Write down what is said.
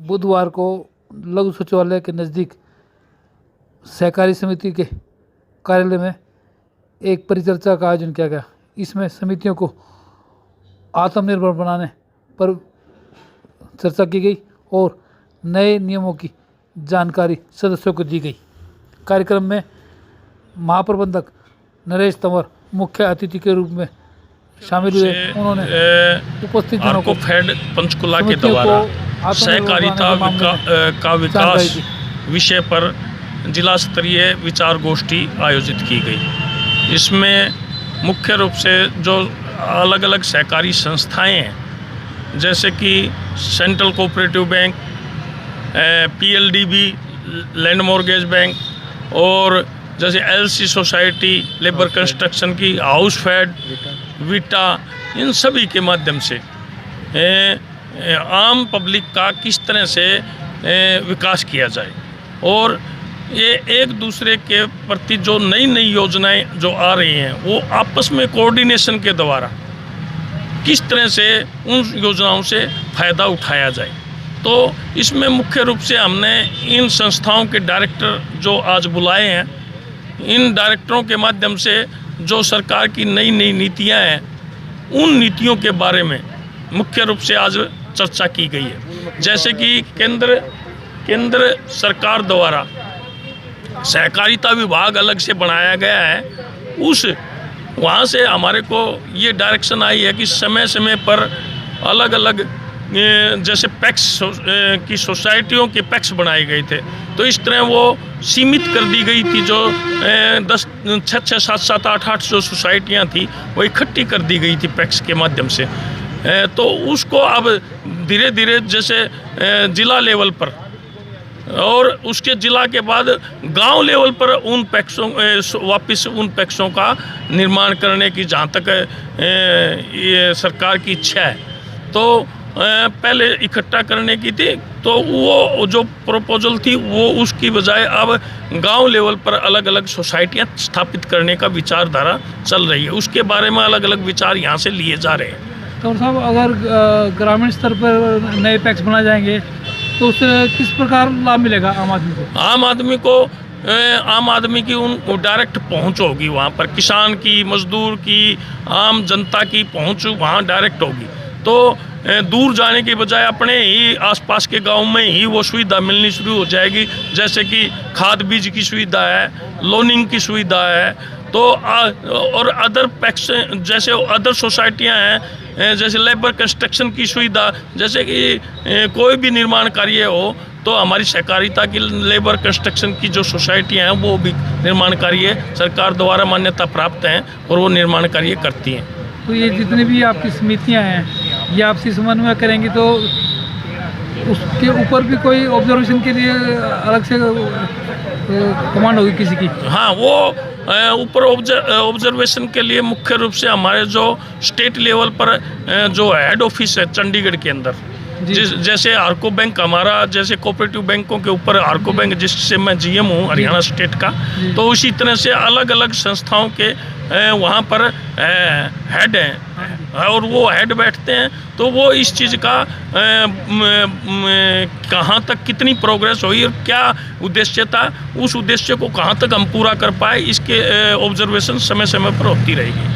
बुधवार को लघु सचिवालय के नज़दीक सहकारी समिति के कार्यालय में एक परिचर्चा का आयोजन किया गया। इसमें समितियों को आत्मनिर्भर बनाने पर चर्चा की गई और नए नियमों की जानकारी सदस्यों को दी गई। कार्यक्रम में महाप्रबंधक नरेश तंवर मुख्य अतिथि के रूप में शामिल हुए। उन्होंने उपस्थित जनों को फेड पंचकुला के द्वारा सहकारिता का विकास विषय पर जिला स्तरीय विचार गोष्ठी आयोजित की गई। इसमें मुख्य रूप से जो अलग अलग सहकारी संस्थाएं हैं, जैसे कि central cooperative bank, PLDB land mortgage bank, और जैसे LC सोसाइटी, लेबर कंस्ट्रक्शन की, हाउस फेड, विटा, इन सभी के माध्यम से आम पब्लिक का किस तरह से विकास किया जाए और ये एक दूसरे के प्रति जो नई नई योजनाएं जो आ रही हैं वो आपस में कोऑर्डिनेशन के द्वारा किस तरह से उन योजनाओं से फ़ायदा उठाया जाए। तो इसमें मुख्य रूप से हमने इन संस्थाओं के डायरेक्टर जो आज बुलाए हैं, इन डायरेक्टरों के माध्यम से जो सरकार की नई नई नीतियां हैं, उन नीतियों के बारे में मुख्य रूप से आज चर्चा की गई है। जैसे कि केंद्र सरकार द्वारा सहकारिता विभाग अलग से बनाया गया है, वहाँ से हमारे को ये डायरेक्शन आई है कि समय समय पर अलग अलग जैसे पैक्स की सोसाइटियों के पैक्स बनाए गए थे, तो इस तरह वो सीमित कर दी गई थी। जो 6, 7, 8 जो सोसाइटियाँ थी वो इकट्ठी कर दी गई थी पैक्स के माध्यम से। तो उसको अब धीरे धीरे जैसे जिला लेवल पर और उसके जिला के बाद गांव लेवल पर उन पैक्सों वापस उन पैक्सों का निर्माण करने की जहाँ तक ये सरकार की इच्छा है, तो पहले इकट्ठा करने की थी, तो वो जो प्रपोजल थी वो उसकी बजाय अब गांव लेवल पर अलग अलग सोसाइटियां स्थापित करने का विचारधारा चल रही है। उसके बारे में अलग अलग विचार यहाँ से लिए जा रहे हैं। तो साहब, अगर ग्रामीण स्तर पर नए पैक्स बनाए जाएंगे तो उससे किस प्रकार लाभ मिलेगा आम आदमी को? आम आदमी की उन डायरेक्ट पहुंच होगी, वहाँ पर किसान की, मजदूर की, आम जनता की पहुंच वहाँ डायरेक्ट होगी। तो दूर जाने के बजाय अपने ही आसपास के गांव में ही वो सुविधा मिलनी शुरू हो जाएगी। जैसे कि खाद बीज की सुविधा है, लोनिंग की सुविधा है, तो और अदर पैक्स जैसे अदर सोसाइटियां हैं, जैसे लेबर कंस्ट्रक्शन की सुविधा, जैसे कि कोई भी निर्माण कार्य हो तो हमारी सहकारिता की लेबर कंस्ट्रक्शन की जो सोसाइटियां हैं वो भी निर्माण कार्य सरकार द्वारा मान्यता प्राप्त हैं और वो निर्माण कार्य करती हैं। तो ये जितनी भी आपकी समितियां हैं ये आपसी समन्वय करेंगी, तो उसके ऊपर भी कोई ऑब्जर्वेशन के लिए अलग से कमांड होगी किसी की? हाँ, वो ऊपर ऑब्जर्वेशन के लिए मुख्य रूप से हमारे जो स्टेट लेवल पर जो हेड ऑफिस है चंडीगढ़ के अंदर, जैसे आर्को बैंक हमारा, जैसे कोऑपरेटिव बैंकों के ऊपर आर्को बैंक जिससे मैं GM हूँ हरियाणा स्टेट का, तो उसी तरह से अलग अलग संस्थाओं के वहाँ पर हेड हैं और वो हेड बैठते हैं। तो वो इस चीज़ का कहाँ तक कितनी प्रोग्रेस हुई और क्या उद्देश्य था, उस उद्देश्य को कहाँ तक हम पूरा कर पाए, इसके ऑब्जर्वेशन समय समय पर होती रहेगी।